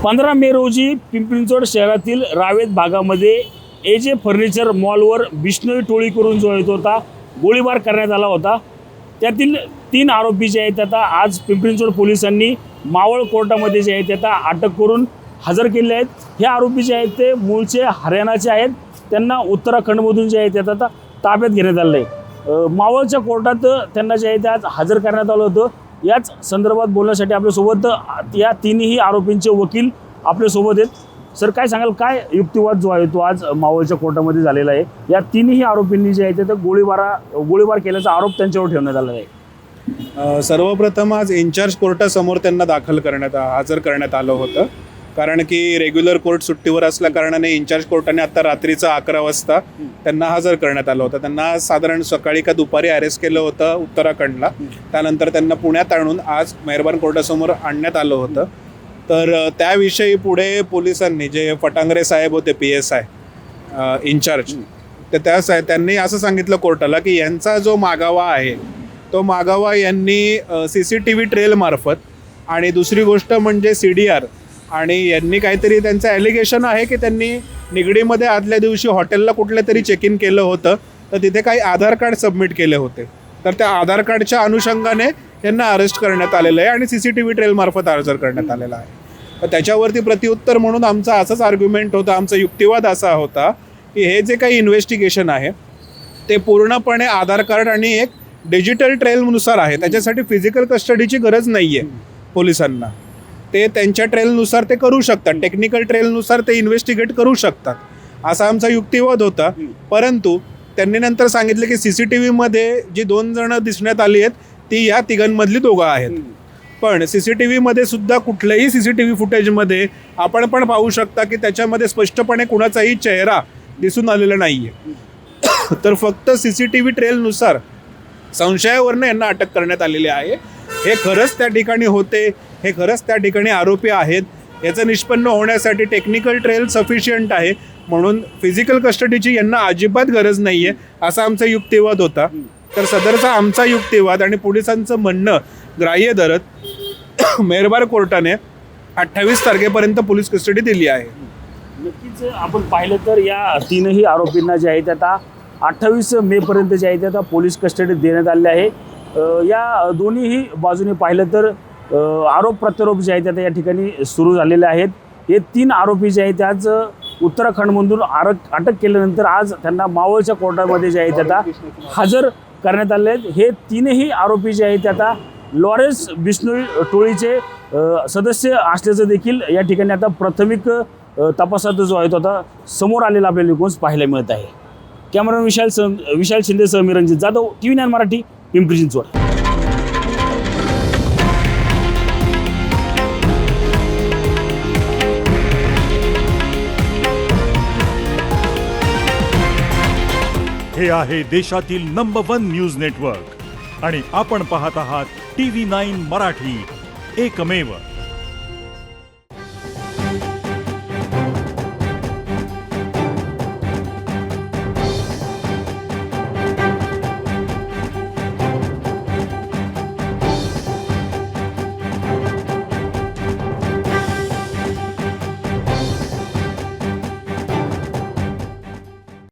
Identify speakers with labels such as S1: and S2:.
S1: 15 मे रोजी पिंपरी शहरातील रावेत भागामध्ये एजे फर्निचर मॉलवर बिश्नोई टोळी करून जो येत होता गोळीबार करण्यात आला होता। त्यातील 3 आरोपी जे आहेत आता आज पिंपरी पोलिसांनी मावळ कोर्टामध्ये जे आहेत आता अटक करून हजर केले आहेत। हे आरोपी जे आहेत ते मूळचे हरियाणाचे आहेत, त्यांना उत्तराखंडमधून जे आहेत आता ताब्यात घेण्यात आले आहे। मावळच्या कोर्टात त्यांना जे आहे ते आज हजर करण्यात आलं होतं। याच संदर्भात बोलण्यासाठी आपल्यासोबत या तिन्ही आरोपींचे वकील आपल्यासोबत आहेत। सर, काय सांगाल, काय युक्तिवाद जो आहे तो आज मावळच्या कोर्टामध्ये झालेला आहे? या तिन्ही आरोपींनी जे आहे ते गोळीबार केल्याचा आरोप त्यांच्यावर ठेवण्यात आलेला आहे।
S2: सर्वप्रथम आज इन्चार्ज कोर्टासमोर त्यांना हजर करण्यात आलं होतं, कारण की रेग्युलर कोर्ट सुट्टीवर असल्या कारणाने इन्चार्ज कोर्टाने आता रात्रीचं 11 वाजता त्यांना हजर करण्यात आलं होतं। त्यांना साधारण सकाळी का दुपारी अरेस्ट केलं होतं उत्तराखंडला, त्यानंतर त्यांना पुण्यात आणून आज मेहरबान कोर्टासमोर आणण्यात आलं होतं। तर त्याविषयी पुढे पोलिसांनी, जे फटांगरे साहेब होते PSI इन्चार्ज, तर त्यांनी असं सांगितलं कोर्टाला की यांचा जो मागावा आहे तो मागावा यांनी CCTV ट्रेलमार्फत, आणि दुसरी गोष्ट म्हणजे CDR, आणि यांनी काहीतरी त्यांचं ॲलिगेशन आहे की त्यांनी निगडीमध्ये आदल्या दिवशी हॉटेलला कुठल्या तरी चेक इन केलं होतं, तर तिथे काही आधार कार्ड सबमिट केले होते, तर त्या आधार कार्डच्या अनुषंगाने यांना अरेस्ट करण्यात आलेलं आहे आणि CCTV ट्रेलमार्फत हजर करण्यात आलेला आहे। तर त्याच्यावरती प्रत्युत्तर म्हणून आमचा असाच आर्ग्युमेंट होता, आमचा युक्तिवाद असा होता की हे जे काही इन्व्हेस्टिगेशन आहे ते पूर्णपणे आधार कार्ड आणि एक डिजिटल ट्रेलनुसार आहे, त्याच्यासाठी फिजिकल कस्टडीची गरज नाही आहे पोलिसांना। ते त्यांच्या ट्रेलनुसार ते करू शकतात, टेक्निकल ट्रेलनुसार ते इन्व्हेस्टिगेट करू शकतात, असा आमचा युक्तिवाद होता। परंतु त्यांनी नंतर सांगितलं की CCTVमध्ये जी 2 जणं दिसण्यात आली आहेत ती या तिघांमधली 2 आहेत, पण CCTVमध्ये सुद्धा कुठल्याही CCTV फुटेजमध्ये आपण पण पाहू शकता की त्याच्यामध्ये स्पष्टपणे कुणाचाही चेहरा दिसून आलेला नाही आहे। तर फक्त CCTV ट्रेलनुसार संशयावरनं यांना अटक करण्यात आलेली आहे। हे खरंच त्या ठिकाणी होते, हे खरंच त्या ठिकाणी आरोपी आहेत, याचं निष्पन्न होण्यासाठी टेक्निकल ट्रेल सफिशियंट आहे, म्हणून फिजिकल कस्टडीची यांना अजिबात गरज नाही आहे, असा आमचा युक्तिवाद होता। तर सदरचा आमचा युक्तिवाद आणि पोलिसांचं म्हणणं ग्राह्य धरत मेहरबान कोर्टाने 28 तारखेपर्यंत पोलीस कस्टडी दिली आहे।
S1: नक्कीच आपण पाहिलं तर या तीनही आरोपींना जे आहे ते आता 28 मेपर्यंत जे आहे ते आता पोलीस कस्टडीत देण्यात आले आहे। या दोन्हीही बाजूने पाहिलं तर आरोप प्रत्यारोप जे आहेत आता या ठिकाणी सुरू झालेले आहेत। हे 3 आरोपी जे आहेत आज उत्तराखंडमधून अटक केल्यानंतर आज त्यांना मावळच्या कोर्टामध्ये जे आहे ते आता हजर करण्यात आले आहेत। हे तीनही आरोपी जे आहेत आता लॉरेन्स बिश्नोई टोळीचे सदस्य असल्याचं देखील या ठिकाणी आता प्राथमिक तपासात जो आहे तो आता समोर आलेला आपल्याला निकोज पाहायला मिळत आहे। कॅमेरामॅन विशाल शिंदेसह मी रणजित जाधव, TV9 मराठी, पिंपरी चिंचवड।
S3: हे आहे देशातील नंबर 1 न्यूज नेटवर्क आणि आपण पाहत आहात TV9 मराठी, एकमेव।